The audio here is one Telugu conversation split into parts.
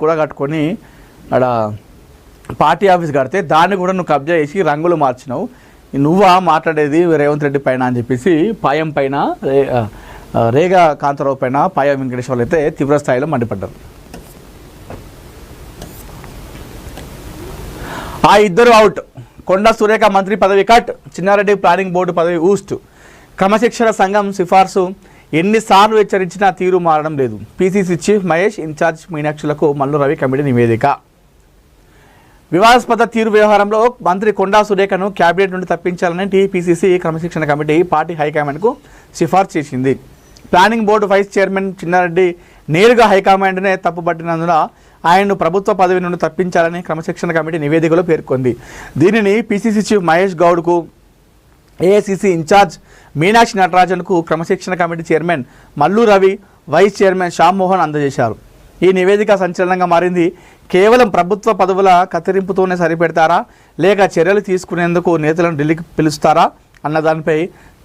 కూడా కట్టుకొని అక్కడ పార్టీ ఆఫీస్ కడితే దాన్ని కూడా నువ్వు కబ్జా చేసి రంగులు మార్చినావు, నువ్వా మాట్లాడేది రేవంత్ రెడ్డి పైన అని చెప్పేసి పాయం పైన రేగా కాంతారావు పైన పాయం వెంకటేశ్వర్లు అయితే తీవ్ర స్థాయిలో మండిపడ్డారు. ఆ ఇద్దరు అవుట్. కొండా సురేఖ మంత్రి పదవి కట్, చిన్నారెడ్డి ప్లానింగ్ బోర్డు పదవి ఊస్ట్. క్రమశిక్షణ సంఘం సిఫార్సు ఎన్నిసార్లు హెచ్చరించినా తీరు మారడం లేదు. పీసీసీ చీఫ్ మహేష్, ఇన్ఛార్జ్ మీనాక్షులకు మల్లు రవి కమిటీ నివేదిక. వివాదాస్పద తీరు వ్యవహారంలో మంత్రి కొండా సురేఖను క్యాబినెట్ నుండి తప్పించాలని టీపీసీసీ క్రమశిక్షణ కమిటీ పార్టీ హైకమాండ్కు సిఫార్సు చేసింది. Planning board vice chairman Chinnareddy నేరుగా హైకమాండ్నే తప్పుపట్టినందున ఆయన్ను ప్రభుత్వ పదవి నుండి తప్పించాలని క్రమశిక్షణ కమిటీ నివేదికలో పేర్కొంది. దీనిని పీసీసీ చీఫ్ మహేష్ గౌడ్కు, ఏఐసీసీ ఇన్ఛార్జ్ మీనాక్షి నటరాజన్కు క్రమశిక్షణ committee chairman Mallu Ravi, vice chairman Shyammohan అందజేశారు. ఈ నివేదిక సంచలనంగా మారింది. కేవలం ప్రభుత్వ పదవుల కత్తిరింపుతోనే సరిపెడతారా, లేక చర్యలు తీసుకునేందుకు నేతలను ఢిల్లీకి పిలుస్తారా అన్న దానిపై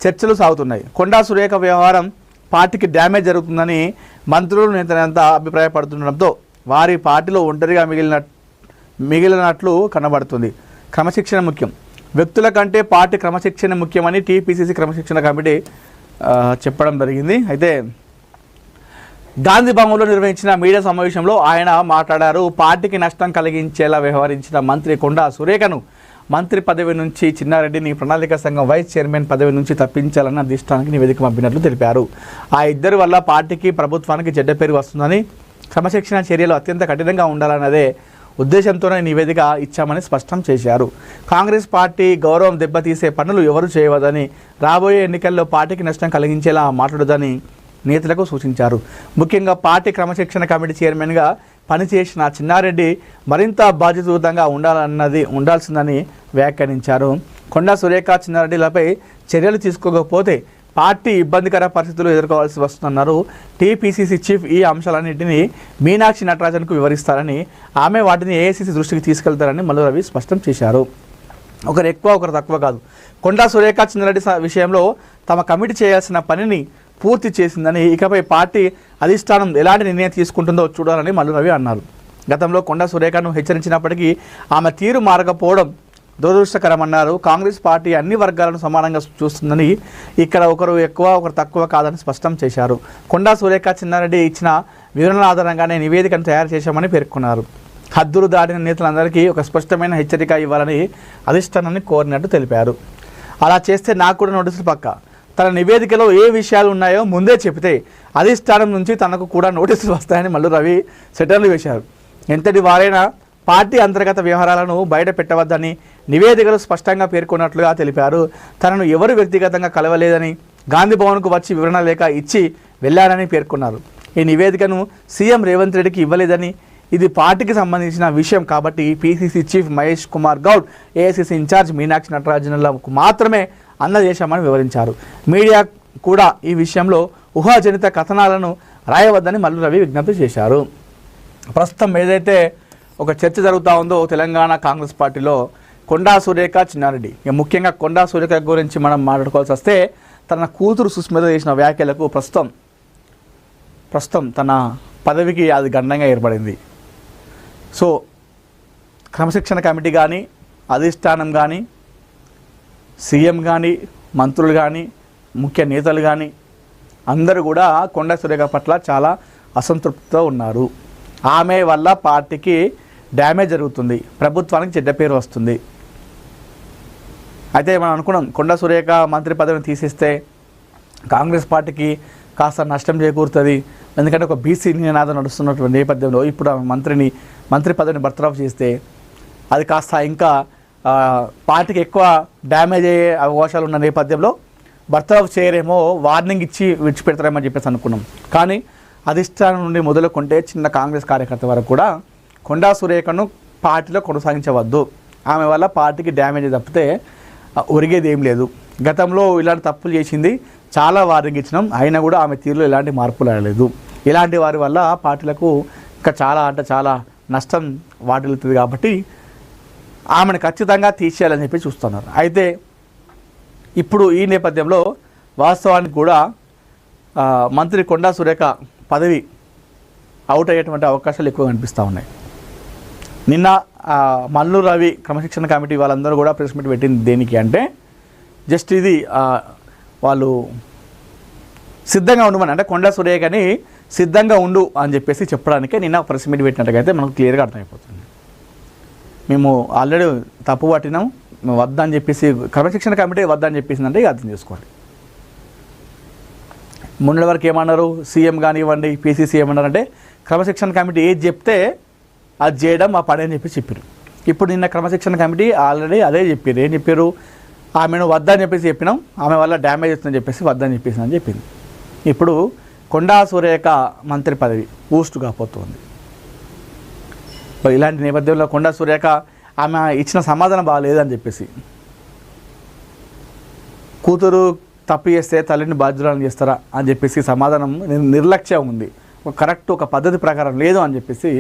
చర్చలు సాగుతున్నాయి. కొండా సురేఖ వ్యవహారం పార్టీకి డ్యామేజ్ జరుగుతుందని మంత్రులు, నేతలంతా అభిప్రాయపడుతుండడంతో వారి పార్టీలో ఒంటరిగా మిగిలినట్లు కనబడుతుంది. క్రమశిక్షణ ముఖ్యం, వ్యక్తుల కంటే పార్టీ క్రమశిక్షణ ముఖ్యమని టీపీసీసీ క్రమశిక్షణ కమిటీ చెప్పడం జరిగింది. అయితే గాంధీ భవన్లో నిర్వహించిన మీడియా సమావేశంలో ఆయన మాట్లాడారు. పార్టీకి నష్టం కలిగించేలా వ్యవహరించిన మంత్రి కొండా సురేఖను మంత్రి పదవి నుంచి, చిన్నారెడ్డిని ప్రణాళిక సంఘం వైస్ చైర్మన్ పదవి నుంచి తప్పించాలన్న అధిష్టానానికి నివేదిక పంపినట్లు తెలిపారు. ఆ ఇద్దరి వల్ల పార్టీకి, ప్రభుత్వానికి చెడ్డ పేరు వస్తుందని, క్రమశిక్షణ చర్యలు అత్యంత కఠినంగా ఉండాలన్నదే ఉద్దేశంతోనే నివేదిక ఇచ్చామని స్పష్టం చేశారు. కాంగ్రెస్ పార్టీ గౌరవం దెబ్బతీసే పనులు ఎవరు చేయవద్దని, రాబోయే ఎన్నికల్లో పార్టీకి నష్టం కలిగించేలా మాట్లాడదని నేతలకు సూచించారు. ముఖ్యంగా పార్టీ క్రమశిక్షణ కమిటీ చైర్మన్గా పనిచేసిన చిన్నారెడ్డి మరింత బాధ్యతాయుతంగా ఉండాల్సిందని వ్యాఖ్యానించారు. కొండా సురేఖ, చిన్నారెడ్డిలపై చర్యలు తీసుకోకపోతే పార్టీ ఇబ్బందికర పరిస్థితులు ఎదుర్కోవాల్సి వస్తుందన్నారు. టీపీసీసీ చీఫ్ ఈ అంశాలన్నింటినీ మీనాక్షి నటరాజన్కు వివరిస్తారని, ఆమె వాటిని ఏఐసీసీ దృష్టికి తీసుకెళ్తారని మల్లు రవి స్పష్టం చేశారు. ఒకరు ఎక్కువ, ఒకరు తక్కువ కాదు. కొండా సురేఖ, చిన్నారెడ్డి విషయంలో తమ కమిటీ చేయాల్సిన పనిని పూర్తి చేసిందని, ఇకపై పార్టీ అధిష్టానం ఎలాంటి నిర్ణయం తీసుకుంటుందో చూడాలని మల్లు రవి అన్నారు. గతంలో కొండా సురేఖను హెచ్చరించినప్పటికీ ఆమె తీరు మారకపోవడం దురదృష్టకరమన్నారు. కాంగ్రెస్ పార్టీ అన్ని వర్గాలను సమానంగా చూస్తుందని, ఇక్కడ ఒకరు ఎక్కువ, ఒకరు తక్కువ కాదని స్పష్టం చేశారు. కొండా సురేఖ, చిన్నారెడ్డి ఇచ్చిన వివరణల ఆధారంగానే నివేదికను తయారు చేశామని పేర్కొన్నారు. హద్దులు దాటిన నేతలందరికీ ఒక స్పష్టమైన హెచ్చరిక ఇవ్వాలని అధిష్టానాన్ని కోరినట్టు తెలిపారు. అలా చేస్తే నాకు కూడా నోటీసులు పక్కా. తన నివేదికలో ఏ విషయాలు ఉన్నాయో ముందే చెబితే అధిష్టానం నుంచి తనకు కూడా నోటీసులు వస్తాయని మల్లు రవి సెటర్లు వేశారు. ఎంతటి వారైనా పార్టీ అంతర్గత వ్యవహారాలను బయట పెట్టవద్దని నివేదికలు స్పష్టంగా పేర్కొన్నట్లుగా తెలిపారు. తనను ఎవరు వ్యక్తిగతంగా కలవలేదని, గాంధీ భవన్కు వచ్చి వివరణ లేఖ ఇచ్చి వెళ్లారని పేర్కొన్నారు. ఈ నివేదికను సీఎం రేవంత్ రెడ్డికి ఇవ్వలేదని, ఇది పార్టీకి సంబంధించిన విషయం కాబట్టి PCC chief Mahesh Kumar Goud, AICC incharge Meenakshi నటరాజన్లకు మాత్రమే అందజేశామని వివరించారు. మీడియా కూడా ఈ విషయంలో ఊహాజనిత కథనాలను రాయవద్దని మల్లు రవి విజ్ఞప్తి చేశారు. ప్రస్తుతం ఏదైతే ఒక చర్చ జరుగుతూ ఉందో తెలంగాణ కాంగ్రెస్ పార్టీలో కొండా సురేఖ, చిన్నారెడ్డి, ముఖ్యంగా కొండా సురేఖ గురించి మనం మాట్లాడుకోవాల్సి వస్తే తన కూతురు సుస్మిత చేసిన వ్యాఖ్యలకు ప్రస్తుతం తన పదవికి అది గండంగా ఏర్పడింది. సో క్రమశిక్షణ కమిటీ కానీ, అధిష్టానం కానీ, సీఎం కానీ, మంత్రులు కానీ, ముఖ్య నేతలు కానీ అందరూ కూడా కొండా సురేఖ పట్ల చాలా అసంతృప్తితో ఉన్నారు. ఆమె వల్ల పార్టీకి డ్యామేజ్ జరుగుతుంది, ప్రభుత్వానికి చెడ్డ పేరు వస్తుంది. అయితే మనం అనుకున్నాం మంత్రి సురేఖ మంత్రి పదవిని తీసేస్తే కాంగ్రెస్ పార్టీకి కాస్త నష్టం చేకూరుతుంది. ఎందుకంటే ఒక బీసీ నినాదం నడుస్తున్నటువంటి నేపథ్యంలో ఇప్పుడు మంత్రి పదవిని బర్తరఫ్ చేస్తే అది కాస్త ఇంకా పార్టీకి ఎక్కువ డ్యామేజ్ అయ్యే అవకాశాలు ఉన్న నేపథ్యంలో బర్తరఫ్ చేయరేమో, వార్నింగ్ ఇచ్చి విడిచిపెడతారేమని చెప్పేసి అనుకున్నాం. కానీ అధిష్టానం నుండి మొదలుకుంటే చిన్న కాంగ్రెస్ కార్యకర్త వరకు కూడా కొండా సురేఖను పార్టీలో కొనసాగించవద్దు, ఆమె వల్ల పార్టీకి డ్యామేజ్ తప్పితే ఒరిగేది ఏం లేదు. గతంలో ఇలాంటి తప్పులు చేసింది, చాలా వార్నింగ్ ఇచ్చినాం, అయినా కూడా ఆమె తీరులో ఎలాంటి మార్పులు రాలేదు. ఇలాంటి వారి వల్ల పార్టీలకు ఇంకా చాలా నష్టం వాటిల్లుతుంది. కాబట్టి ఆమెను ఖచ్చితంగా తీసేయాలని చెప్పి చూస్తున్నారు. అయితే ఇప్పుడు ఈ నేపథ్యంలో వాస్తవానికి కూడా మంత్రి కొండా సురేఖ పదవి అవుట్ అయ్యేటువంటి అవకాశాలు ఎక్కువ కనిపిస్తూ ఉన్నాయి. నిన్న మల్లు రవి క్రమశిక్షణ కమిటీ వాళ్ళందరూ కూడా ప్రెస్ మీట్ పెట్టింది దేనికి అంటే జస్ట్ ఇది వాళ్ళు సిద్ధంగా ఉండమని, అంటే కొండా సురేఖని సిద్ధంగా ఉండు అని చెప్పేసి చెప్పడానికే నిన్న ప్రెస్ మీట్ పెట్టినట్టుగైతే మనకు క్లియర్గా అర్థమైపోతుంది. మేము ఆల్రెడీ తప్పు పట్టినాం, వద్దని చెప్పేసి క్రమశిక్షణ కమిటీ వద్దని చెప్పేసిందంటే అర్థం చేసుకోండి. మొన్నటి వరకు ఏమన్నారు, సీఎం కానివ్వండి పీసీసీ ఏమన్నారంటే క్రమశిక్షణ కమిటీ ఏది చెప్తే అది చేయడం మా పని అని చెప్పారు. ఇప్పుడు నిన్న క్రమశిక్షణ కమిటీ ఆల్రెడీ అదే చెప్పారు. ఏం చెప్పారు, ఆమెను వద్దని చెప్పేసి చెప్పినాం, ఆమె వల్ల డ్యామేజ్ వస్తుందని చెప్పేసి వద్దని చెప్పేసి అని చెప్పింది. ఇప్పుడు కొండా సురేఖ మంత్రి పదవి బూస్ట్ కాపోతుంది. ఇలాంటి నేపథ్యంలో కొండా సురేఖ ఆమె ఇచ్చిన సమాధానం బాగాలేదని చెప్పేసి, కూతురు తప్పు చేస్తే తల్లిని బాధ్యురాలను చేస్తారా అని చెప్పేసి సమాధానం నిర్లక్ష్యం ఉంది, కరెక్ట్ ఒక పద్ధతి ప్రకారం లేదు అని చెప్పేసి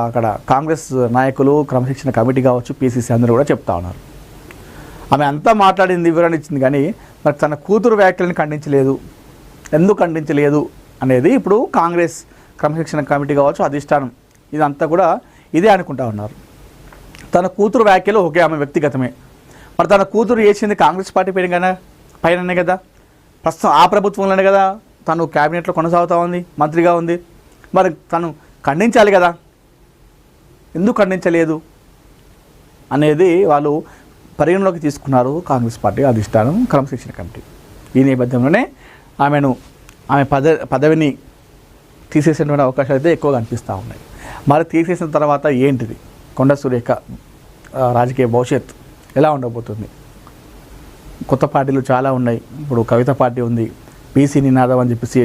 అక్కడ కాంగ్రెస్ నాయకులు, క్రమశిక్షణ కమిటీ కావచ్చు, పీసీసీ అందరూ కూడా చెప్తా ఉన్నారు. ఆమె అంతా మాట్లాడింది, వివరణ ఇచ్చింది, కానీ మరి తన కూతురు వ్యాఖ్యలను ఖండించలేదు. ఎందుకు ఖండించలేదు అనేది ఇప్పుడు కాంగ్రెస్ క్రమశిక్షణ కమిటీ కావచ్చు, అధిష్టానం ఇదంతా కూడా ఇదే అనుకుంటా ఉన్నారు. తన కూతురు వ్యాఖ్యలు ఓకే, ఆమె వ్యక్తిగతమే, మరి తన కూతురు చేసింది కాంగ్రెస్ పార్టీ పైననే కదా, ప్రస్తుతం ఆ ప్రభుత్వంలోనే కదా తను క్యాబినెట్లో కొనసాగుతూ ఉంది, మంత్రిగా ఉంది, మరి తను ఖండించాలి కదా, ఎందుకు ఖండించలేదు అనేది వాళ్ళు పరిగణలోకి తీసుకున్నారు కాంగ్రెస్ పార్టీ అధిష్టానం, క్రమశిక్షణ కమిటీ. ఈ నేపథ్యంలోనే ఆమె పదవిని తీసేసేటువంటి అవకాశాలు అయితే ఎక్కువగా అనిపిస్తూ ఉన్నాయి. మరి తీసేసిన తర్వాత ఏంటిది కొండా సురేఖ రాజకీయ భవిష్యత్ ఎలా ఉండబోతుంది? కొత్త పార్టీలు చాలా ఉన్నాయి. ఇప్పుడు కవిత పార్టీ ఉంది, పీసీ నినాదం అని చెప్పేసి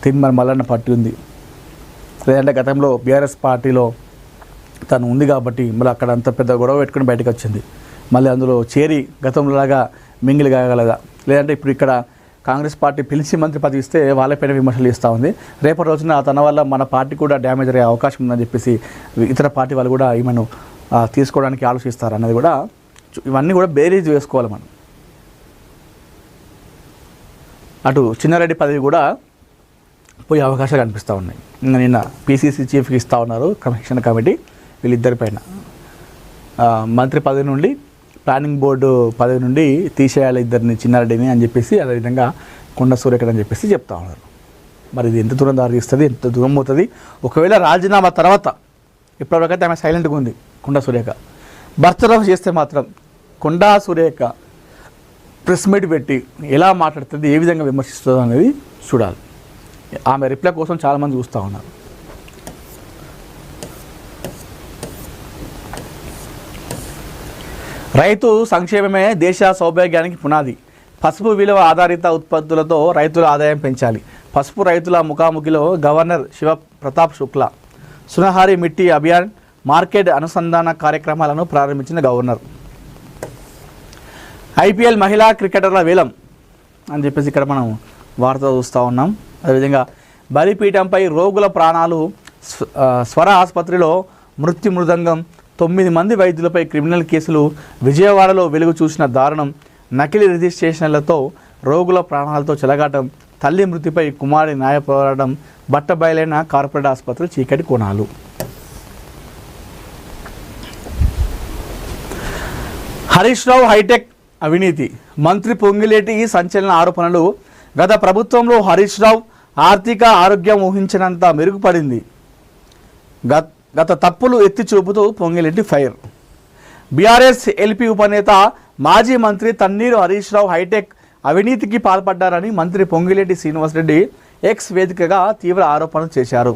తిరుమల మల్లన్న పార్టీ ఉంది, లేదంటే గతంలో బీఆర్ఎస్ పార్టీలో తను ఉంది కాబట్టి మళ్ళీ అక్కడ అంత పెద్ద గొడవ పెట్టుకుని బయటకు వచ్చింది, మళ్ళీ అందులో చేరి గతంలోలాగా మింగిలి కాగలదా, లేదంటే ఇప్పుడు ఇక్కడ కాంగ్రెస్ పార్టీ పిలిచి మంత్రి పదవి ఇస్తే వాళ్ళపైన విమర్శలు ఇస్తూ ఉంది. రేపటి రోజున తన వల్ల మన పార్టీ కూడా డ్యామేజ్ అయ్యే అవకాశం ఉందని చెప్పేసి ఇతర పార్టీ వాళ్ళు కూడా ఈమెను తీసుకోవడానికి ఆలోచిస్తారు అన్నది కూడా, ఇవన్నీ కూడా బేరీజ్ వేసుకోవాలి మనం. అటు చిన్నారెడ్డి పదవి కూడా పోయే అవకాశాలు కనిపిస్తూ ఉన్నాయి. నిన్న పీసీసీ చీఫ్కి ఇస్తూ ఉన్నారు క్రమశిక్షణ కమిటీ, వీళ్ళిద్దరిపైన మంత్రి పదవి నుండి, ప్లానింగ్ బోర్డు పదవి నుండి తీసేయాలి ఇద్దరిని, చిన్నారెడ్డిని అని చెప్పేసి, అదేవిధంగా కొండా సురేఖ అని చెప్పేసి చెప్తా ఉన్నారు. మరి ఇది ఎంత దూరం దారిస్తుంది, ఎంత దూరం అవుతుంది? ఒకవేళ రాజీనామా తర్వాత, ఇప్పటివరకైతే ఆమె సైలెంట్గా ఉంది కొండా సురేఖ, బర్తరఫ్ చేస్తే మాత్రం కొండా సురేఖ ప్రెస్ మీట్ పెట్టి ఎలా మాట్లాడుతుంది, ఏ విధంగా విమర్శిస్తుందో అనేది చూడాలి. ఆమె రిప్లై కోసం చాలామంది చూస్తూ ఉన్నారు. రైతు సంక్షేమమే దేశ సౌభాగ్యానికి పునాది. పసుపు విలువ ఆధారిత ఉత్పత్తులతో రైతుల ఆదాయం పెంచాలి. పసుపు రైతుల ముఖాముఖిలో గవర్నర్ శివ ప్రతాప్ శుక్లా సునహారి మిట్టి అభియాన్ మార్కెట్ అనుసంధాన కార్యక్రమాలను ప్రారంభించిన గవర్నర్. ఐపీఎల్ మహిళా క్రికెటర్ల వేలం అని చెప్పేసి ఇక్కడ మనం వార్త చూస్తూ ఉన్నాం. అదేవిధంగా బలిపీఠంపై రోగుల ప్రాణాలు, స్వర ఆసుపత్రిలో మృదంగం, 9 మంది వైద్యులపై క్రిమినల్ కేసులు, విజయవాడలో వెలుగు చూసిన దారుణం, నకిలీ రిజిస్ట్రేషన్లతో రోగుల ప్రాణాలతో చెలగాటం, తల్లి మృతిపై కుమారి న్యాయ పోరాటం, బట్టబయలైన కార్పొరేట్ ఆసుపత్రి చీకటి కోణాలు. హరీష్ రావు హైటెక్ అవినీతి, మంత్రి పొంగిలేటి సంచలన ఆరోపణలు. గత ప్రభుత్వంలో హరీష్ రావు ఆర్థిక ఆరోగ్యం ఊహించినంత మెరుగుపడింది. గత తప్పులు ఎత్తి చూపుతూ పొంగిలేటి ఫైర్. బీఆర్ఎస్ ఎల్పీ ఉపనేత మాజీ మంత్రి తన్నీరు హరీష్ రావు హైటెక్ అవినీతికి పాల్పడ్డారని మంత్రి పొంగిలేటి శ్రీనివాసరెడ్డి ఎక్స్ వేదికగా తీవ్ర ఆరోపణలు చేశారు.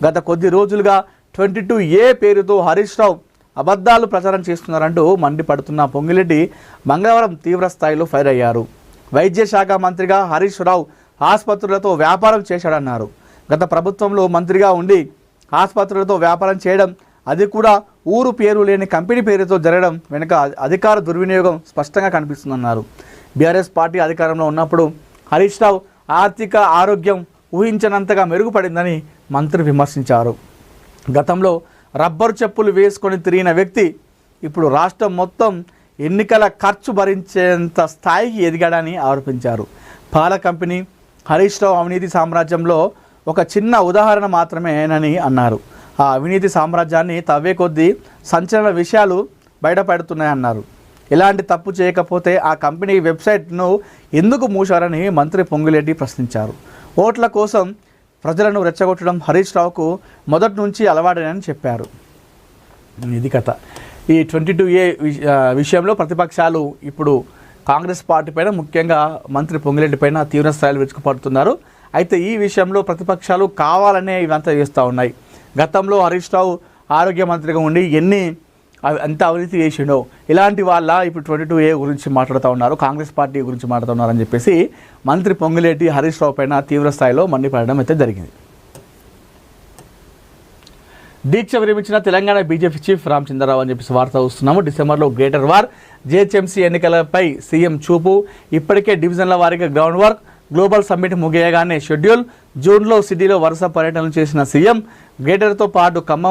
గత కొద్ది రోజులుగా 22A పేరుతో హరీష్ రావు అబద్ధాలు ప్రచారం చేస్తున్నారంటూ మండిపడుతున్న పొంగిరెడ్డి మంగళవారం తీవ్ర స్థాయిలో ఫైర్ అయ్యారు. వైద్య శాఖ మంత్రిగా హరీష్ రావు ఆసుపత్రులతో వ్యాపారం చేశాడన్నారు. గత ప్రభుత్వంలో మంత్రిగా ఉండి ఆసుపత్రులతో వ్యాపారం చేయడం, అది కూడా ఊరు పేరు లేని కంపెనీ పేరుతో జరగడం వెనుక అధికార దుర్వినియోగం స్పష్టంగా కనిపిస్తుందన్నారు. బీఆర్ఎస్ పార్టీ అధికారంలో ఉన్నప్పుడు హరీష్ రావు ఆర్థిక ఆరోగ్యం ఊహించనంతగా మెరుగుపడిందని మంత్రి విమర్శించారు. గతంలో రబ్బరు చెప్పులు వేసుకొని తిరిగిన వ్యక్తి ఇప్పుడు రాష్ట్రం మొత్తం ఎన్నికల ఖర్చు భరించేంత స్థాయికి ఎదిగాడని ఆరోపించారు. పాల కంపెనీ హరీష్ రావు అవినీతి సామ్రాజ్యంలో ఒక చిన్న ఉదాహరణ మాత్రమేనని అన్నారు. ఆ అవినీతి సామ్రాజ్యాన్ని తవ్వే కొద్దీ సంచలన విషయాలు బయటపడుతున్నాయన్నారు. ఎలాంటి తప్పు చేయకపోతే ఆ కంపెనీ వెబ్సైట్ను ఎందుకు మూశారని మంత్రి పొంగులేటి ప్రశ్నించారు. ఓట్ల కోసం ప్రజలను రెచ్చగొట్టడం హరీష్ రావుకు మొదటి నుంచి అలవాటేనని చెప్పారు. ఇది కథ. ఈ 22A విషయంలో ప్రతిపక్షాలు ఇప్పుడు కాంగ్రెస్ పార్టీ పైన, ముఖ్యంగా మంత్రి పొంగులేటి పైన తీవ్ర స్థాయిలో విరుచుకుపడుతున్నారు. అయితే ఈ విషయంలో ప్రతిపక్షాలు కావాలనే ఇవంతా చేస్తూ ఉన్నాయి. గతంలో హరీష్ రావు ఆరోగ్య మంత్రిగా ఉండి అంత అవినీతి చేసిండో ఇలాంటి వాళ్ళ ఇప్పుడు 22A గురించి మాట్లాడుతూ ఉన్నారు, కాంగ్రెస్ పార్టీ గురించి మాట్లాడుతున్నారు అని చెప్పేసి మంత్రి పొంగులేటి హరీష్ రావు పైన తీవ్ర స్థాయిలో మండిపడడం అయితే జరిగింది. దీక్ష విరమించిన తెలంగాణ బీజేపీ చీఫ్ రామచంద్రరావు అని చెప్పేసి వార్త వస్తున్నాము. డిసెంబర్లో గ్రేటర్ వార్, జీహెచ్ఎంసీ ఎన్నికలపై సీఎం చూపు, ఇప్పటికే డివిజన్ల వారీగా గ్రౌండ్ వర్క్, గ్లోబల్ సమ్మిట్ ముగియగానే షెడ్యూల్, జూన్లో సిటీలో వరుస పర్యటనలు చేసిన సీఎం, గ్రేటర్తో పాటు ఖమ్మం